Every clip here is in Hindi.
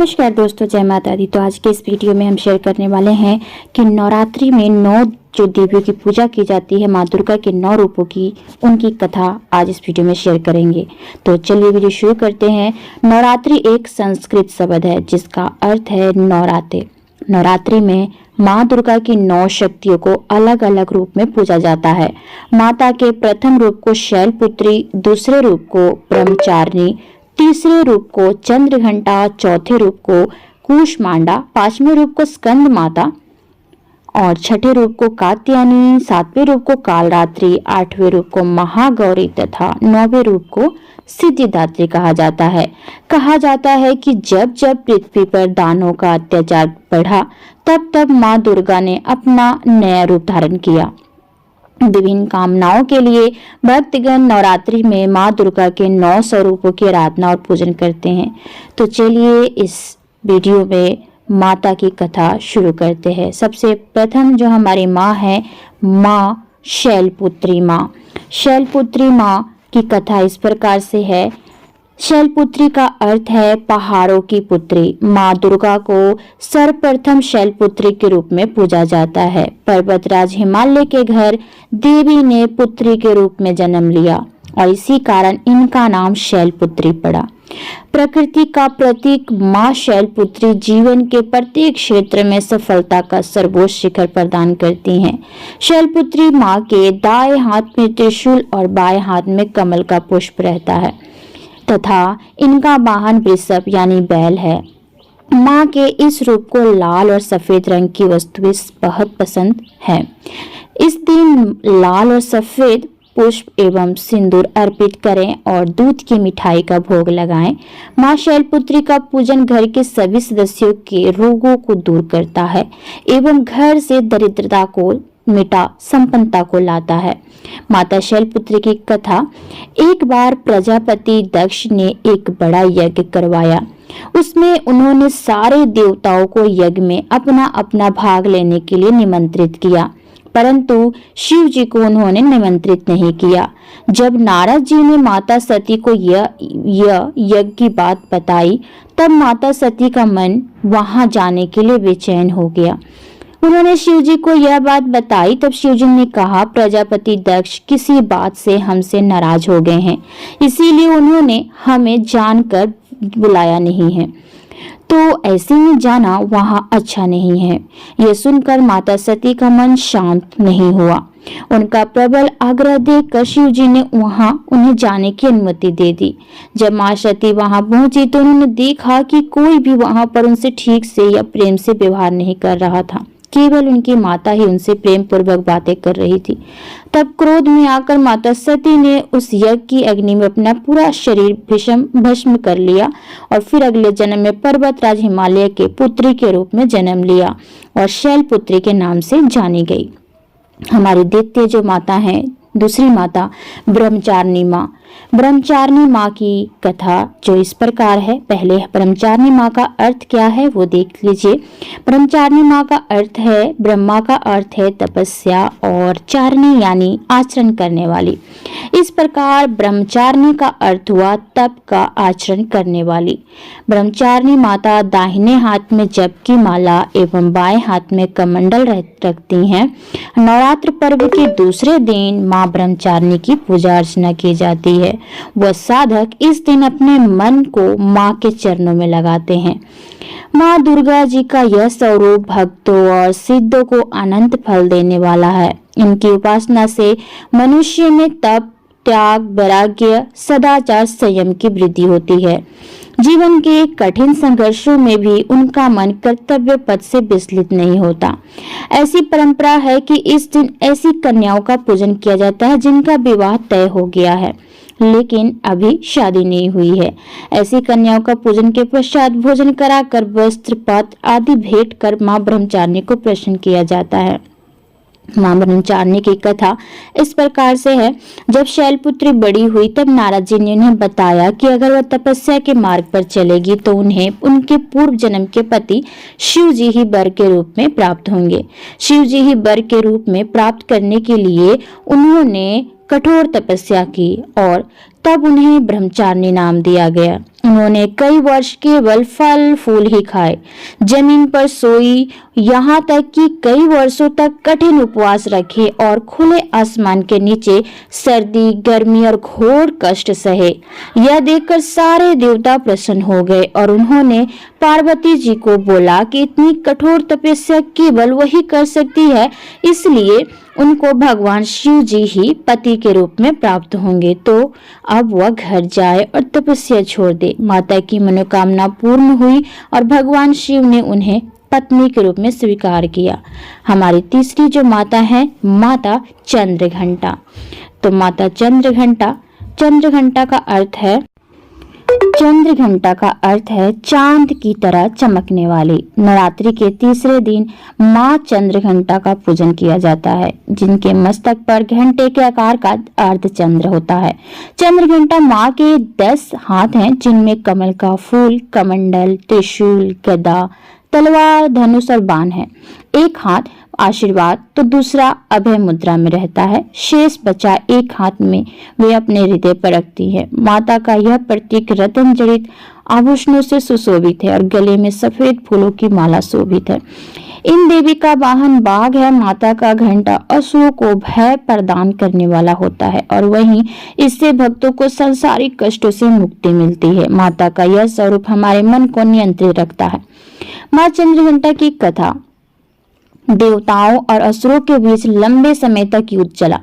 नमस्कार दोस्तों, जय माता दी। तो आज के इस वीडियो में हम शेयर करने वाले हैं कि नवरात्रि में 9 जो देवियों की पूजा की जाती है, माँ दुर्गा के 9 रूपों की, उनकी कथा आज इस वीडियो में शेयर करेंगे। तो चलिए वीडियो शुरू करते हैं। नवरात्रि एक संस्कृत शब्द है जिसका अर्थ है नवराते। नवरात्रि में माँ दुर्गा की 9 शक्तियों को अलग अलग रूप में पूजा जाता है। माता के प्रथम रूप को शैलपुत्री, दूसरे रूप को ब्रह्मचारिणी, तीसरे रूप को चंद्रघंटा, चौथे रूप को कूष्मांडा, पांचवें रूप को स्कंद माता और छठे रूप को कात्यायनी, सातवें रूप को कालरात्रि, आठवें रूप को महागौरी तथा 9वें रूप को सिद्धिदात्री कहा जाता है। कहा जाता है कि जब जब पृथ्वी पर दानवों का अत्याचार बढ़ा तब तब माँ दुर्गा ने अपना नया रूप धारण किया। विभिन्न कामनाओं के लिए भक्तगण नवरात्रि में माँ दुर्गा के 9 स्वरूपों की आराधना और पूजन करते हैं। तो चलिए इस वीडियो में माता की कथा शुरू करते हैं। सबसे प्रथम जो हमारी माँ है, माँ शैलपुत्री माँ। शैलपुत्री माँ की कथा इस प्रकार से है। शैलपुत्री का अर्थ है पहाड़ों की पुत्री। माँ दुर्गा को सर्वप्रथम शैलपुत्री के रूप में पूजा जाता है। पर्वतराज हिमालय के घर देवी ने पुत्री के रूप में जन्म लिया और इसी कारण इनका नाम शैलपुत्री पड़ा। प्रकृति का प्रतीक माँ शैलपुत्री जीवन के प्रत्येक क्षेत्र में सफलता का सर्वोच्च शिखर प्रदान करती हैं। शैलपुत्री माँ के दाएं हाथ में त्रिशूल और बाएं हाथ में कमल का पुष्प रहता है तथा इनका वाहन वृषभ यानी बैल है। माँ के इस रूप को लाल और सफेद रंग की वस्तुएं बहुत पसंद है। इस दिन लाल और सफेद पुष्प एवं सिंदूर अर्पित करें और दूध की मिठाई का भोग लगाएं। माँ शैलपुत्री का पूजन घर के सभी सदस्यों के रोगों को दूर करता है एवं घर से दरिद्रता को मिटा संपन्नता को लाता है। माता शैलपुत्री की कथा। एक बार प्रजापति दक्ष ने एक बड़ा यज्ञ करवाया। उसमें उन्होंने सारे देवताओं को यज्ञ में अपना अपना भाग लेने के लिए निमंत्रित किया, परंतु शिव जी को उन्होंने निमंत्रित नहीं किया। जब नारद जी ने माता सती को यह यज्ञ की बात बताई तब माता सती का मन वहां जाने के लिए बेचैन हो गया। उन्होंने शिव जी को यह बात बताई तब शिव जी ने कहा, प्रजापति दक्ष किसी बात से हमसे नाराज हो गए हैं, इसीलिए उन्होंने हमें जानकर बुलाया नहीं है, तो ऐसे में जाना वहां अच्छा नहीं है। यह सुनकर माता सती का मन शांत नहीं हुआ। उनका प्रबल आग्रह देखकर शिव जी ने वहां उन्हें जाने की अनुमति दे दी। जब माँ सती वहां पहुंची तो उन्होंने देखा कि कोई भी वहां पर उनसे ठीक से या प्रेम से व्यवहार नहीं कर रहा था, केवल उनकी माता ही उनसे प्रेम पूर्वक बातें कर रही थी। तब क्रोध में आकर माता सती ने उस यज्ञ की अग्नि में अपना पूरा शरीर भस्म कर लिया और फिर अगले जन्म में पर्वतराज हिमालय के पुत्री के रूप में जन्म लिया और शैलपुत्री के नाम से जानी गई। हमारी द्वितीय जो माता है, दूसरी माता ब्रह्मचारिणी माँ। ब्रह्मचारिणी माँ की कथा जो इस प्रकार है। पहले ब्रह्मचारिणी माँ का अर्थ क्या है वो देख लीजिए। ब्रह्मचारिणी माँ का अर्थ है, ब्रह्मा का अर्थ है तपस्या और चारिणी यानी आचरण करने वाली। इस प्रकार ब्रह्मचारिणी का अर्थ हुआ तप का आचरण करने वाली। ब्रह्मचारिणी माता दाहिने हाथ में जप की माला एवं बाएं हाथ में कमंडल रखती हैं। नवरात्र पर्व के दूसरे दिन माँ ब्रह्मचारिणी की पूजा अर्चना की जाती है। वह साधक इस दिन अपने मन को माँ के चरणों में लगाते हैं। माँ दुर्गा जी का यह स्वरूप भक्तों और सिद्धों को अनंत फल देने वाला है। इनकी उपासना से मनुष्य में तप, त्याग, वैराग्य, सदाचार, संयम की वृद्धि होती है। जीवन के कठिन संघर्षों में भी उनका मन कर्तव्य पथ से विचलित नहीं होता। ऐसी परंपरा है कि इस दिन ऐसी कन्याओं का पूजन किया जाता है जिनका विवाह तय हो गया है लेकिन अभी शादी नहीं हुई है। ऐसी कन्याओं का पूजन के पश्चात भोजन कराकर वस्त्र, पत्र आदि भेंट कर माँ ब्रह्मचारिणी को प्रसन्न किया जाता है। माँ ब्रह्मचारिणी की कथा इस प्रकार से है। जब शैलपुत्री बड़ी हुई तब नारद जी ने उन्हें बताया कि अगर वह तपस्या के मार्ग पर चलेगी तो उन्हें उनके पूर्व जन्म के पति शिव जी ही वर के रूप में प्राप्त होंगे। शिव जी ही वर के रूप में प्राप्त करने के लिए उन्होंने कठोर तपस्या की और तब उन्हें ब्रह्मचारिणी नाम दिया गया। उन्होंने कई वर्ष केवल फल फूल ही खाए, जमीन पर सोई, यहाँ तक कि कई वर्षों तक कठिन उपवास रखे और खुले आसमान के नीचे सर्दी, गर्मी और घोर कष्ट सहे। यह देखकर सारे देवता प्रसन्न हो गए और उन्होंने पार्वती जी को बोला कि इतनी कठोर तपस्या केवल वही कर सकती है, इसलिए उनको भगवान शिव जी ही पति के रूप में प्राप्त होंगे, तो अब वह घर जाए और तपस्या छोड़ दे। माता की मनोकामना पूर्ण हुई और भगवान शिव ने उन्हें पत्नी के रूप में स्वीकार किया। हमारी तीसरी जो माता है, माता चंद्रघंटा। तो माता चंद्रघंटा का अर्थ है, चंद्रघंटा का अर्थ है चांद की तरह चमकने वाली। नवरात्रि के तीसरे दिन माँ चंद्रघंटा का पूजन किया जाता है, जिनके मस्तक पर घंटे के आकार का अर्धचंद्र होता है। चंद्रघंटा माँ के 10 हाथ हैं, जिनमें कमल का फूल, कमंडल, त्रिशूल, गदा, तलवार, धनुष और बाण है। एक हाथ आशीर्वाद तो दूसरा अभय मुद्रा में रहता है। शेष बचा एक हाथ में वे अपने हृदय पर रखती है। माता का यह प्रतीक रत्न जड़ित आभूषणों से सुशोभित है और गले में सफेद फूलों की माला शोभित है। इन देवी का वाहन बाघ है। माता का घंटा असुरों को भय प्रदान करने वाला होता है और वहीं इससे भक्तों को सांसारिक कष्टों से मुक्ति मिलती है। माता का यह स्वरूप हमारे मन को नियंत्रित रखता है। माँ चंद्रघंटा की कथा। देवताओं और असुरों के बीच लंबे समय तक युद्ध चला।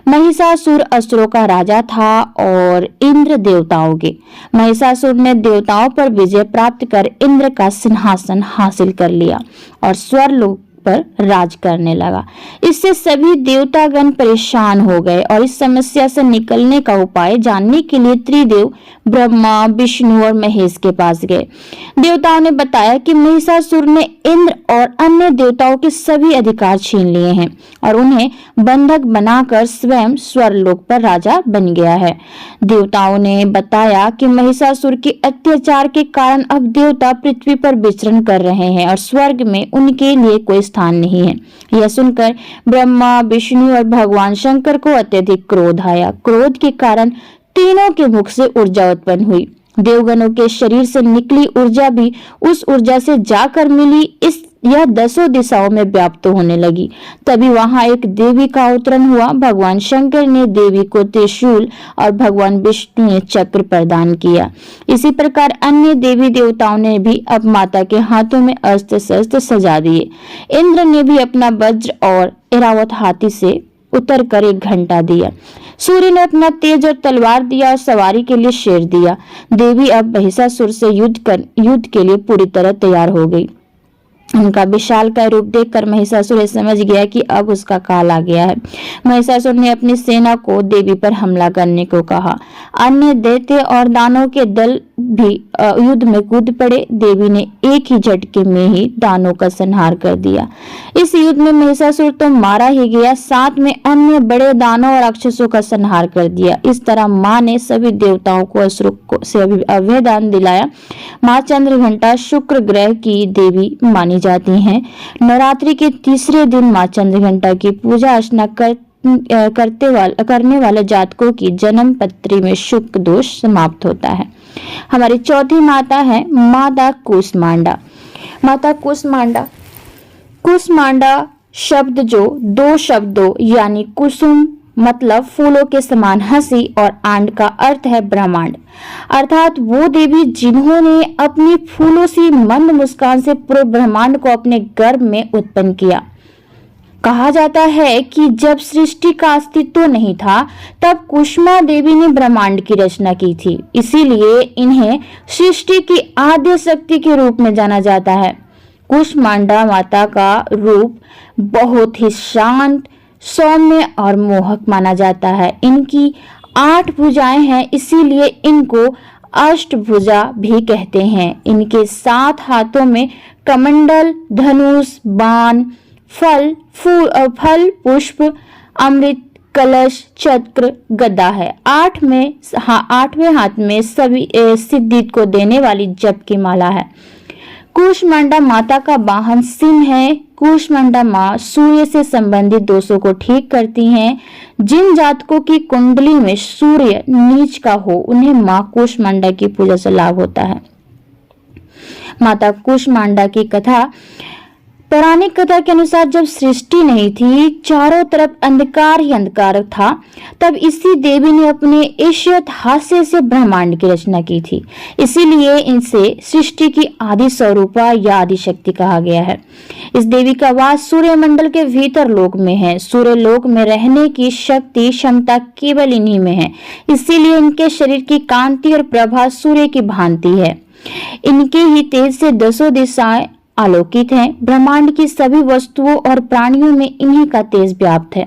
महिषासुर असुरों का राजा था और इंद्र देवताओं के। महिषासुर ने देवताओं पर विजय प्राप्त कर इंद्र का सिंहासन हासिल कर लिया और स्वर्गलोक पर राज करने लगा। इससे सभी देवतागण परेशान हो गए और इस समस्या से निकलने का उपाय जानने के लिए त्रिदेव ब्रह्मा, विष्णु और महेश के पास गए। देवताओं ने बताया कि महिषासुर ने इंद्र और अन्य देवताओं के सभी अधिकार छीन लिए हैं और उन्हें बंधक बनाकर स्वयं स्वर्गलोक पर राजा बन गया है। देवताओं ने बताया कि महिषासुर के अत्याचार के कारण अब देवता पृथ्वी पर विचरण कर रहे हैं और स्वर्ग में उनके लिए कोई स्थान नहीं है। यह सुनकर ब्रह्मा, विष्णु और भगवान शंकर को अत्यधिक क्रोध आया। क्रोध के कारण तीनों के मुख से ऊर्जा उत्पन्न हुई। देवगणों के शरीर से निकली ऊर्जा भी उस ऊर्जा से जाकर मिली। यह 10 दिशाओं में व्याप्त होने लगी। तभी वहां एक देवी का अवतरण हुआ। भगवान शंकर ने देवी को त्रिशूल और भगवान विष्णु ने चक्र प्रदान किया। इसी प्रकार अन्य देवी देवताओं ने भी अब माता के हाथों में अस्त्र शस्त्र सजा दिए। इंद्र ने भी अपना वज्र और ऐरावत हाथी से उतर कर एक घंटा दिया। सूर्य ने अपना तेज और तलवार दिया और सवारी के लिए शेर दिया। देवी अब महिषासुर से युद्ध के लिए पूरी तरह तैयार हो गई। उनका विशालकाय रूप देखकर महिषासुर समझ गया कि अब उसका काल आ गया है। महिषासुर ने अपनी सेना को देवी पर हमला करने को कहा। अन्य दैत्य और दानवों के दल भी युद्ध में कूद पड़े। देवी ने एक ही झटके में ही दानवों का संहार कर दिया। इस युद्ध में महिषासुर तो मारा ही गया, साथ में अन्य बड़े दानव और राक्षसों का संहार कर दिया। इस तरह माँ ने सभी देवताओं को असुरों से अभय दान दिलाया। माँ चंद्रघंटा शुक्र ग्रह की देवी मानी जाती हैं। नवरात्रि के तीसरे दिन माँ चंद्रघंटा की पूजा अर्चना करने वाले जातकों की जन्म पत्री में शुक्र दोष समाप्त होता है। हमारी चौथी माता है माता कूष्मांडा। माता कूष्मांडा शब्द जो 2 शब्दों यानी कुसुम मतलब फूलों के समान हंसी और आंड का अर्थ है ब्रह्मांड, अर्थात वो देवी जिन्होंने अपनी फूलों सी मंद मुस्कान से पूरे ब्रह्मांड को अपने गर्भ में उत्पन्न किया। कहा जाता है कि जब सृष्टि का अस्तित्व नहीं था तब कुसुमा देवी ने ब्रह्मांड की रचना की थी, इसीलिए इन्हें सृष्टि की आद्य शक्ति के रूप में जाना जाता है। कूष्मांडा माता का रूप बहुत ही शांत, सौम्य और मोहक माना जाता है। इनकी 8 भुजाएं हैं, इसीलिए इनको अष्टभुजा भी कहते हैं। इनके 7 हाथों में कमंडल, धनुष, बाण, फल, पुष्प, अमृत, कलश, चक्र, गदा है। 8वें हाथ में सभी सिद्धि को देने वाली जप की माला है। कूष्मांडा माता का वाहन सिंह है। कूष्मांडा माँ सूर्य से संबंधित दोषों को ठीक करती हैं। जिन जातकों की कुंडली में सूर्य नीच का हो उन्हें माँ कूष्मांडा की पूजा से लाभ होता है। माता कूष्मांडा की कथा, पौराणिक कथा के अनुसार जब सृष्टि नहीं थी, चारों तरफ अंधकार ही अंधकार था, तब इसी देवी ने अपने ईश्वत हास्य से ब्रह्मांड की रचना की थी। इसीलिए इनसे सृष्टि की आदि स्वरूपा या आदि शक्ति कहा गया है। इस देवी का वास सूर्य मंडल के भीतर लोक में है। सूर्य लोक में रहने की शक्ति क्षमता केवल इन्हीं में है। इसीलिए इनके शरीर की कांति और प्रभा सूर्य की भांति है। इनके ही तेज से दसों दिशाएं आलोकित हैं। ब्रह्मांड की सभी वस्तुओं और प्राणियों में इन्हीं का तेज व्याप्त है।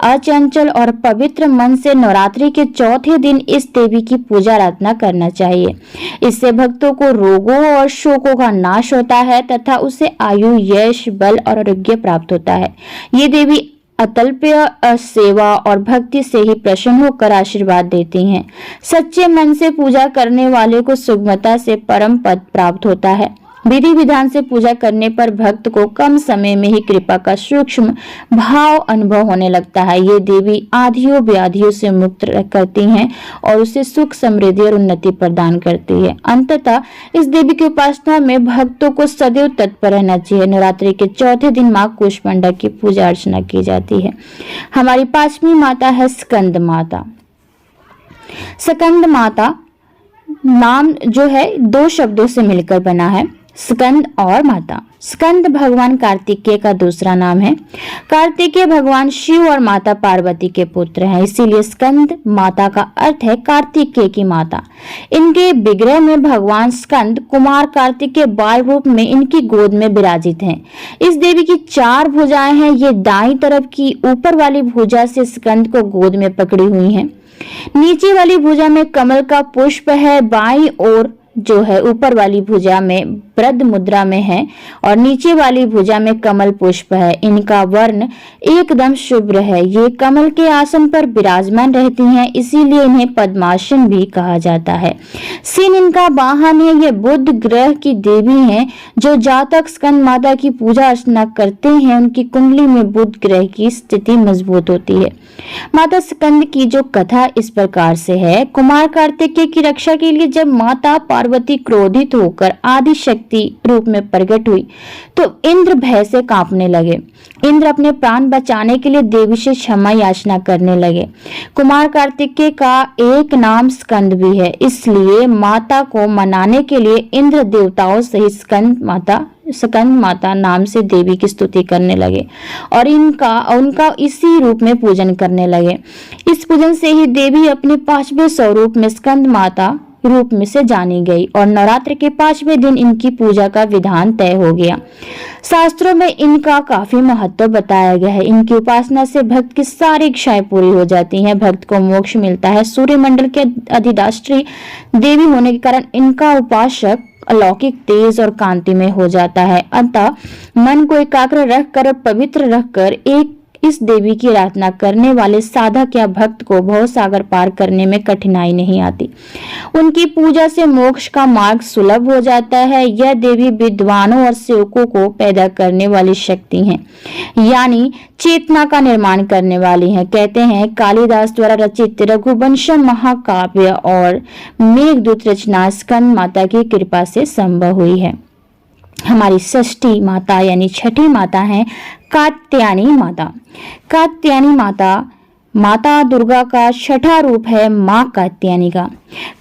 अचंचल और पवित्र मन से नवरात्रि के चौथे दिन इस देवी की पूजा आराधना करना चाहिए। इससे भक्तों को रोगों और शोकों का नाश होता है तथा उसे आयु, यश, बल और आरोग्य प्राप्त होता है। ये देवी अतल्प्य सेवा और भक्ति से ही प्रसन्न होकर आशीर्वाद देती हैं। सच्चे मन से पूजा करने वाले को सुगमता से परम पद प्राप्त होता है। विधि विधान से पूजा करने पर भक्त को कम समय में ही कृपा का सूक्ष्म भाव अनुभव होने लगता है। ये देवी आधियों व्याधियों से मुक्त करती हैं और उसे सुख, समृद्धि और उन्नति प्रदान करती है। अंततः इस देवी की उपासना में भक्तों को सदैव तत्पर रहना चाहिए। नवरात्रि के चौथे दिन माँ कूष्मांडा की पूजा अर्चना की जाती है। हमारी पांचवी माता है स्कंद माता। स्कंद माता नाम जो है दो शब्दों से मिलकर बना है, स्कंद और माता। स्कंद भगवान कार्तिकेय का दूसरा नाम है। कार्तिकेय भगवान शिव और माता पार्वती के पुत्र हैं, इसीलिए स्कंद माता का अर्थ है कार्तिकेय की माता। इनके विग्रह में भगवान स्कंद कुमार कार्तिक के बाल रूप में इनकी गोद में विराजित हैं। इस देवी की 4 भुजाएं हैं। ये दाईं तरफ की ऊपर वाली भुजा से स्कंद को गोद में पकड़ी हुई हैं। नीचे वाली भुजा में कमल का पुष्प है। बाईं ओर जो है ऊपर वाली भुजा में ब्रद मुद्रा में है और नीचे वाली भुजा में कमल पुष्प है। इनका वर्ण एकदम शुभ्र है। ये कमल के आसन पर विराजमान रहती हैं, इसीलिए इन्हें पद्मासन भी कहा जाता है। सिंह इनका वाहन है। ये बुध ग्रह की देवी हैं। जो जातक स्कंद माता की पूजा अर्चना करते हैं उनकी कुंडली में बुध ग्रह की स्थिति मजबूत होती है। माता स्कंद की जो कथा इस प्रकार से है। कुमार कार्तिकेय की रक्षा के लिए जब माता पार्वती क्रोधित होकर आदि शक्ति रूप में प्रकट हुई तो इंद्र भय से कांपने लगे। इंद्र अपने प्राण बचाने के लिए देवी से क्षमा याचना करने लगे। कुमार कार्तिकेय का एक नाम स्कंद भी है, इसलिए माता को मनाने के लिए इंद्र देवताओं सहित स्कंद माता नाम से देवी की स्तुति करने लगे और उनका इसी रूप में पूजन करने लगे। इस पूजन से ही देवी अपने 5वें स्वरूप में स्कंद माता रूप में से जानी गई और नवरात्र के 5वें दिन इनकी पूजा का विधान तय हो गया। शास्त्रों में इनका काफी महत्व बताया गया है। इनकी उपासना से भक्त की सारी इच्छाएं पूरी हो जाती हैं, भक्त को मोक्ष मिलता है। सूर्य मंडल के अधिष्ठात्री देवी होने के कारण इनका उपासक अलौकिक तेज और कांति में हो जाता है। अतः मन को एकाग्र रखकर और पवित्र रखकर इस देवी की आराधना करने वाले साधक या भक्त को भव सागर पार करने में कठिनाई नहीं आती। उनकी पूजा से मोक्ष का मार्ग सुलभ हो जाता है। यह देवी विद्वानों और सेवकों को पैदा करने वाली शक्ति है, यानी चेतना का निर्माण करने वाली है। कहते हैं कालिदास द्वारा रचित रघुवंशम महाकाव्य और मेघदूत रचना स्कंद माता की कृपा से संभव हुई है। हमारी षष्ठी माता यानी छठी माता है कात्यायनी माता। कात्यायनी माता दुर्गा का छठा रूप है माँ कात्यायनी का।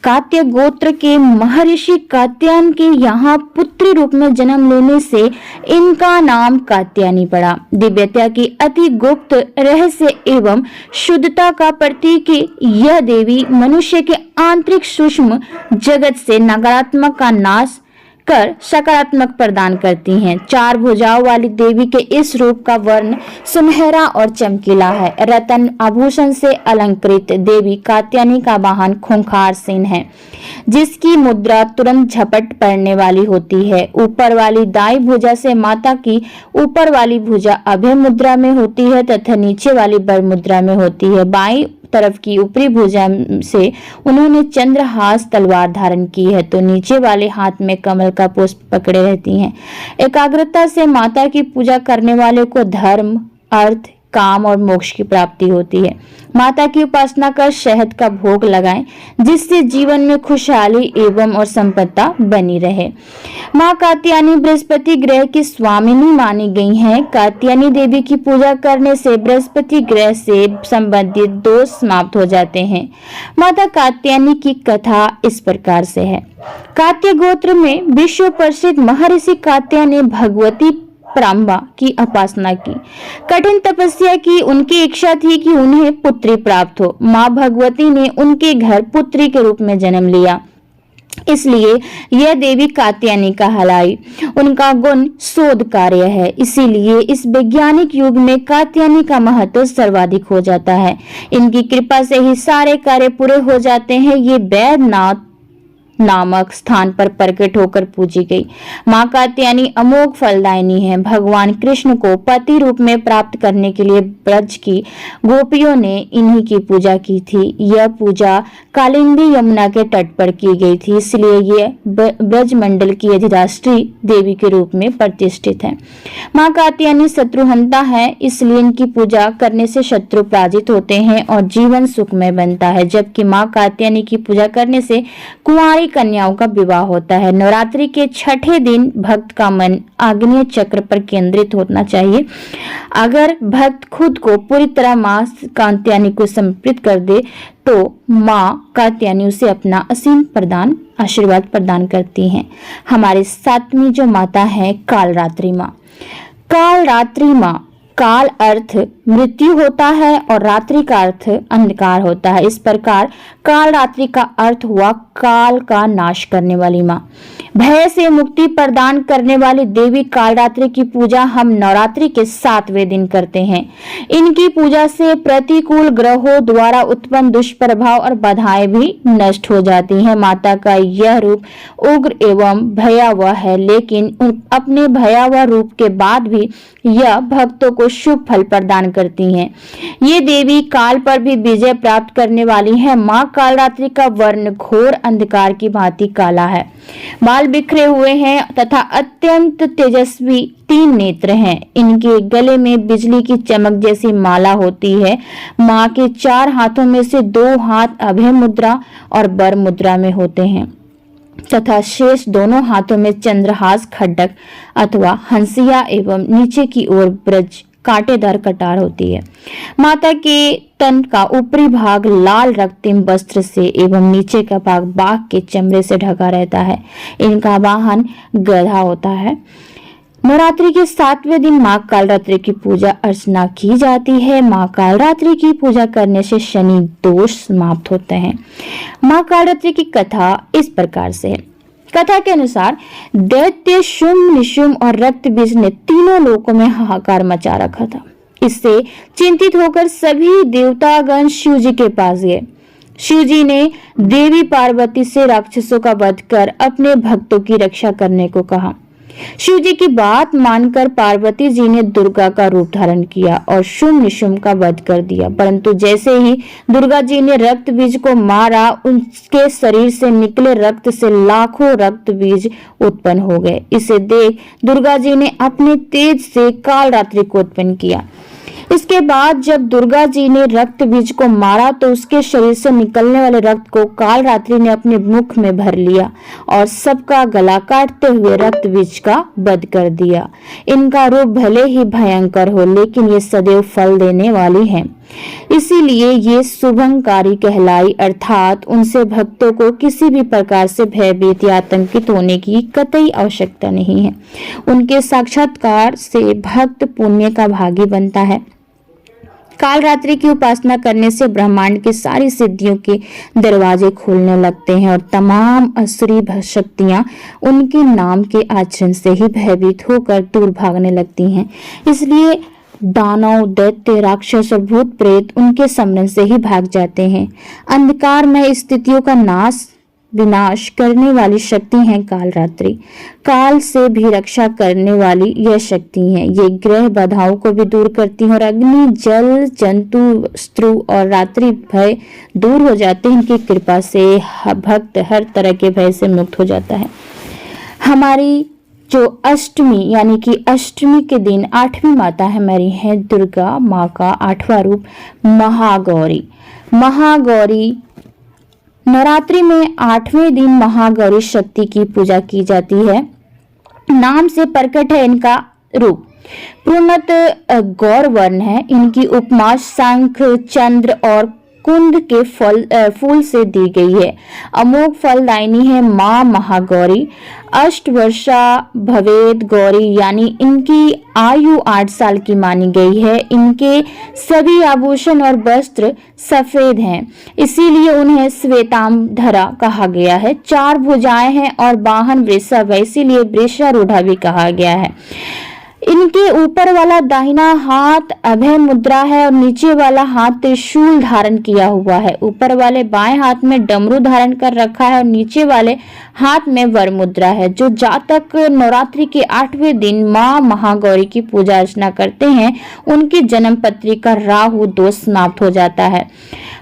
कात्य गोत्र के महर्षि कात्यायन के यहाँ पुत्री रूप में जन्म लेने से इनका नाम कात्यायनी पड़ा। दिव्यता की अति गुप्त रहस्य एवं शुद्धता का प्रतीक यह देवी मनुष्य के आंतरिक सूक्ष्म जगत से नकारात्मक का नाश कर सकारात्मक प्रदान करती हैं। 4 भुजाओं वाली देवी के इस रूप का वर्ण सुनहरा और चमकीला है। रत्न आभूषण से अलंकृत देवी कात्यायनी का वाहन खूंखार सिंह है, जिसकी मुद्रा तुरंत झपट पड़ने वाली होती है। ऊपर वाली दाई भुजा से माता की ऊपर वाली भुजा अभय मुद्रा में होती है तथा नीचे वाली बर मुद्रा में होती है। बाईं तरफ की ऊपरी भुजा से उन्होंने चंद्रहास तलवार धारण की है, तो नीचे वाले हाथ में कमल का पुष्प पकड़े रहती हैं। एकाग्रता से माता की पूजा करने वाले को धर्म, अर्थ, काम और मोक्ष की प्राप्ति होती है। माता की उपासना कर शहद का भोग लगाएं, जिससे जीवन में खुशहाली एवं और संपदा बनी रहे। माँ कात्यायनी बृहस्पति ग्रह की स्वामिनी मानी गई हैं। कात्यायनी देवी की पूजा करने से बृहस्पति ग्रह से संबंधित दोष समाप्त हो जाते हैं। माता कात्यायनी की कथा इस प्रकार से है। कात्य गोत्र में विश्व प्रसिद्ध महर्षि कात्यायन ने भगवती प्राम्बा की उपासना की, कठिन तपस्या की। उनकी इच्छा थी कि उन्हें पुत्री प्राप्त हो। माँ भगवती ने उनके घर पुत्री के रूप में जन्म लिया, इसलिए यह देवी कात्यायनी कहलाई। उनका गुण शोध कार्य है, इसीलिए इस वैज्ञानिक युग में कात्यायनी का महत्व सर्वाधिक हो जाता है। इनकी कृपा से ही सारे कार्य पूरे हो जाते हैं। ये वैद्यनाथ नामक स्थान पर प्रकट होकर पूजी गई। माँ कात्यायनी अमोघ फलदायिनी है। भगवान कृष्ण को पति रूप में प्राप्त करने के लिए ब्रज की गोपियों ने इन्हीं की पूजा की थी। यह पूजा कालिंदी यमुना के तट पर की गई थी, इसलिए यह ब्रज मंडल की अधिराष्ट्री देवी के रूप में प्रतिष्ठित है। माँ कात्यायनी शत्रुहंता है, इसलिए इनकी पूजा करने से शत्रु पराजित होते हैं और जीवन सुखमय बनता है। जबकि माँ कात्यायनी की पूजा करने से कुंवारी कन्याओं का विवाह होता है। नवरात्रि के छठे दिन भक्त का मन आग्नेय चक्र पर केंद्रित होना चाहिए। अगर भक्त खुद को पूरी तरह माँ कात्यायनी को समर्पित कर दे तो माँ कात्यायनी उसे अपना असीम आशीर्वाद प्रदान करती हैं। हमारे सातवीं जो माता है कालरात्रि माँ। कालरात्रि माँ, काल अर्थ मृत्यु होता है और रात्रि का अर्थ अंधकार होता है। इस प्रकार काल रात्रि का अर्थ हुआ काल का नाश करने वाली माँ। भय से मुक्ति प्रदान करने वाली देवी कालरात्रि की पूजा हम नवरात्रि के 7वें दिन करते हैं। इनकी पूजा से प्रतिकूल ग्रहों द्वारा उत्पन्न दुष्प्रभाव और बाधाएं भी नष्ट हो जाती हैं। माता का यह रूप उग्र एवं भयावह है, लेकिन अपने भयावह रूप के बाद भी यह भक्तों को शुभ फल प्रदान करती हैं। ये देवी काल पर भी विजय प्राप्त करने वाली है। माँ कालरात्रि का वर्ण घोर अंधकार की भांति काला है, बाल बिखरे हुए हैं तथा अत्यंत तेजस्वी 3 नेत्र हैं। इनके गले में बिजली की चमक जैसी माला होती है। माँ के 4 हाथों में से 2 हाथ अभय मुद्रा और बर मुद्रा में होते हैं तथा शेष दोनों हाथों में चंद्रहास, खड्डक अथवा हंसिया एवं नीचे की ओर ब्रज कांटेदार कटार होती है। माता के तन का ऊपरी भाग लाल रक्तिम वस्त्र से एवं नीचे का भाग बाघ के चमड़े से ढका रहता है। इनका वाहन गधा होता है। नवरात्रि के 7वें दिन माँ कालरात्रि की पूजा अर्चना की जाती है। माँ कालरात्रि की पूजा करने से शनि दोष समाप्त होते हैं। माँ कालरात्रि की कथा इस प्रकार से है। कथा के अनुसार दैत्य शुंभ, निशुंभ और रक्तबीज ने तीनों लोकों में हाहाकार मचा रखा था। इससे चिंतित होकर सभी देवतागण शिव जी के पास गए। शिव जी ने देवी पार्वती से राक्षसों का वध कर अपने भक्तों की रक्षा करने को कहा। शिव जी की बात मानकर पार्वती जी ने दुर्गा का रूप धारण किया और शुंभ निशुंभ का वध कर दिया। परंतु जैसे ही दुर्गा जी ने रक्त बीज को मारा, उनके शरीर से निकले रक्त से लाखों रक्त बीज उत्पन्न हो गए। इसे देख दुर्गा जी ने अपने तेज से कालरात्रि को उत्पन्न किया। इसके बाद जब दुर्गा जी ने रक्त बीज को मारा तो उसके शरीर से निकलने वाले रक्त को कालरात्रि ने अपने मुख में भर लिया और सबका गला काटते हुए रक्त बीज का वध कर दिया। इनका रूप भले ही भयंकर हो, लेकिन ये सदैव फल देने वाली है, इसीलिए ये शुभंकारी कहलाई। अर्थात उनसे भक्तों को किसी भी प्रकार से भयभीत या आतंकित होने की कतई आवश्यकता नहीं है। उनके साक्षात्कार से भक्त पुण्य का भागी बनता है। कालरात्रि की उपासना करने से ब्रह्मांड की सारी सिद्धियों के दरवाजे खुलने लगते हैं और तमाम असुरी शक्तियां उनके नाम के आचरण से ही भयभीत होकर दूर भागने लगती हैं। इसलिए दानव, दैत्य, राक्षस और भूत प्रेत उनके स्मरण से ही भाग जाते हैं। अंधकार में स्थितियों का नाश विनाश करने वाली शक्ति है कालरात्रि। काल से भी रक्षा करने वाली यह शक्ति है। ये ग्रह बाधाओं को भी दूर करती है और अग्नि, जल, जंतु, शत्रु और रात्रि भय दूर हो जाते हैं। इनकी कृपा से भक्त हर तरह के भय से मुक्त हो जाता है। हमारी जो अष्टमी यानी कि अष्टमी के दिन 8वीं माता हमारी है दुर्गा माँ का 8वां रूप महागौरी। महागौरी नवरात्रि में 8वें दिन महागौरी शक्ति की पूजा की जाती है। नाम से प्रकट है इनका रूप। पूर्णतः गौर वर्ण है। इनकी उपमा शंख, चंद्र और कुंद के फूल से दी गई है। अमोघ फलदायिनी है माँ महागौरी। अष्टवर्षा भवेद गौरी यानी इनकी आयु 8 साल की मानी गई है। इनके सभी आभूषण और वस्त्र सफेद हैं, इसीलिए उन्हें श्वेतांबरा कहा गया है। 4 भुजाएं हैं और वाहन वृषभ है, इसीलिए वृषारूढ़ा भी कहा गया है। इनके ऊपर वाला दाहिना हाथ अभय मुद्रा है और नीचे वाला हाथ त्रिशूल धारण किया हुआ है। ऊपर वाले बाएं हाथ में डमरू धारण कर रखा है और नीचे वाले हाथ में वर मुद्रा है। जो जातक नवरात्रि के 8वें दिन माँ महागौरी की पूजा अर्चना करते हैं, उनकी जन्म पत्री का राहु दोष समाप्त हो जाता है।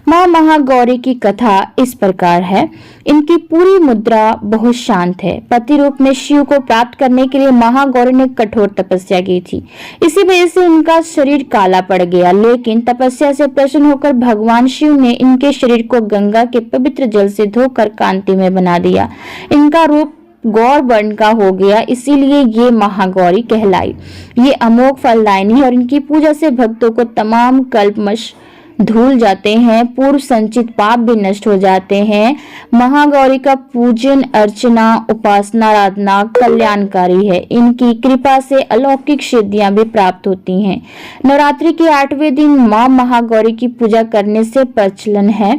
माँ महागौरी की कथा इस प्रकार है। इनकी पूरी मुद्रा बहुत शांत है। पति रूप में शिव को प्राप्त करने के लिए महागौरी ने कठोर तपस्या की थी। इसी वजह से इनका शरीर काला पड़ गया, लेकिन तपस्या से प्रसन्न होकर भगवान शिव ने इनके शरीर को गंगा के पवित्र जल से धोकर कांति में बना दिया। इनका रूप गौर वर्ण का हो गया, इसीलिए ये महागौरी कहलाई। ये अमोघ फलदायिनी और इनकी पूजा से भक्तों को तमाम कल्पमश धूल जाते हैं, पूर्व संचित पाप भी नष्ट हो जाते हैं। महागौरी का पूजन, अर्चना, उपासना, आराधना कल्याणकारी है। इनकी कृपा से अलौकिक सिद्धियां भी प्राप्त होती हैं। नवरात्रि के 8वें दिन माँ महागौरी की पूजा करने से प्रचलन है।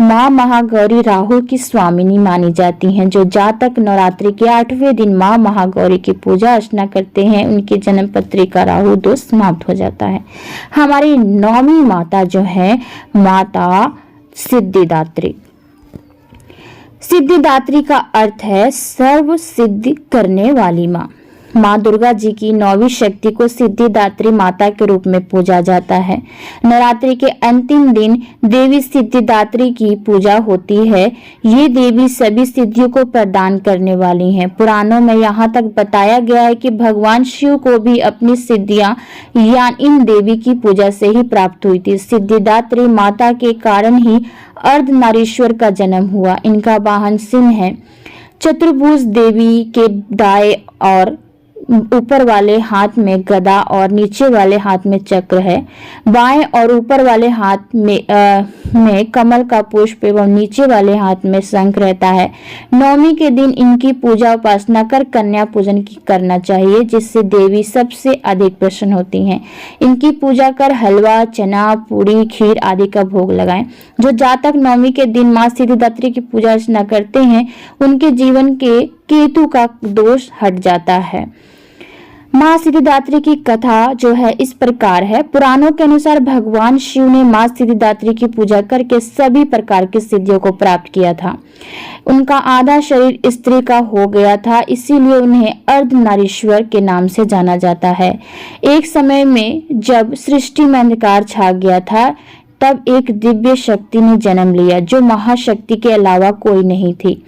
माँ महागौरी राहु की स्वामिनी मानी जाती हैं। जो जातक नवरात्रि के 8वें दिन माँ महागौरी की पूजा अर्चना करते हैं, उनकी जन्म पत्री का राहु दोष समाप्त हो जाता है। हमारी 9वीं माता जो है माता सिद्धिदात्री। सिद्धिदात्री का अर्थ है सर्व सिद्धि करने वाली माँ। माँ दुर्गा जी की 9वीं शक्ति को सिद्धिदात्री माता के रूप में पूजा जाता है। नवरात्रि के अंतिम दिन देवी सिद्धिदात्री की पूजा होती है। ये देवी सभी सिद्धियों को प्रदान करने वाली हैं। पुराणों में यहाँ तक बताया गया है कि भगवान शिव को भी अपनी सिद्धियां या इन देवी की पूजा से ही प्राप्त हुई थी। सिद्धिदात्री माता के कारण ही अर्धनारीश्वर का जन्म हुआ। इनका वाहन सिंह है। चतुर्भुज देवी के दाएं और ऊपर वाले हाथ में गदा और नीचे वाले हाथ में चक्र है। बाएं और ऊपर वाले हाथ में कमल का पुष्प एवं नीचे वाले हाथ में शंख रहता है। 9वीं के दिन इनकी पूजा उपासना कर कन्या पूजन करना चाहिए, जिससे देवी सबसे अधिक प्रसन्न होती हैं। इनकी पूजा कर हलवा, चना, पूरी, खीर आदि का भोग लगाएं। जो जातक 9वीं के दिन माँ सिद्धिदात्री की पूजा अर्चना करते हैं, उनके जीवन के केतु का दोष हट जाता है। माँ सिद्धिदात्री की कथा जो है इस प्रकार है। पुराणों के अनुसार भगवान शिव ने माँ सिद्धिदात्री की पूजा करके सभी प्रकार की सिद्धियों को प्राप्त किया था। उनका आधा शरीर स्त्री का हो गया था, इसीलिए उन्हें अर्धनारीश्वर के नाम से जाना जाता है। एक समय में जब सृष्टि में अंधकार छा गया था, तब एक दिव्य शक्ति ने जन्म लिया, जो महाशक्ति के अलावा कोई नहीं थी।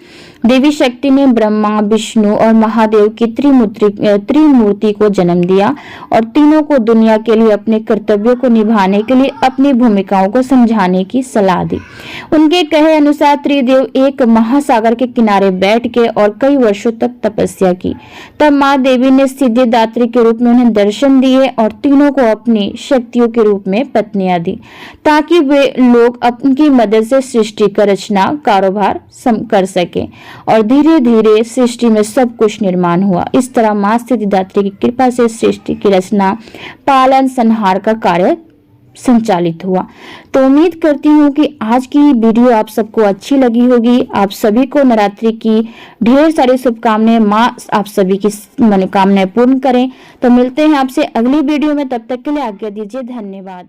देवी शक्ति ने ब्रह्मा, विष्णु और महादेव की त्रिमूर्ति को जन्म दिया और तीनों को दुनिया के लिए अपने कर्तव्यों को निभाने के लिए अपनी भूमिकाओं को समझाने की सलाह दी। उनके कहे अनुसार त्रिदेव एक महासागर के किनारे बैठ के और कई वर्षों तक तपस्या की। तब माँ देवी ने सिद्धिदात्री के रूप में उन्हें दर्शन दिए और तीनों को अपनी शक्तियों के रूप में पत्नियां दी, ताकि वे लोग उनकी मदद से सृष्टि का रचना कारोबार कर सके और धीरे धीरे सृष्टि में सब कुछ निर्माण हुआ। इस तरह माँ सिद्धिदात्री की कृपा से सृष्टि की रचना, पालन, संहार का कार्य संचालित हुआ। तो उम्मीद करती हूँ कि आज की वीडियो आप सबको अच्छी लगी होगी। आप सभी को नवरात्रि की ढेर सारी शुभकामनाएं। माँ आप सभी की मनोकामनाएं पूर्ण करें। तो मिलते हैं आपसे अगली वीडियो में, तब तक के लिए आज्ञा दीजिए। धन्यवाद।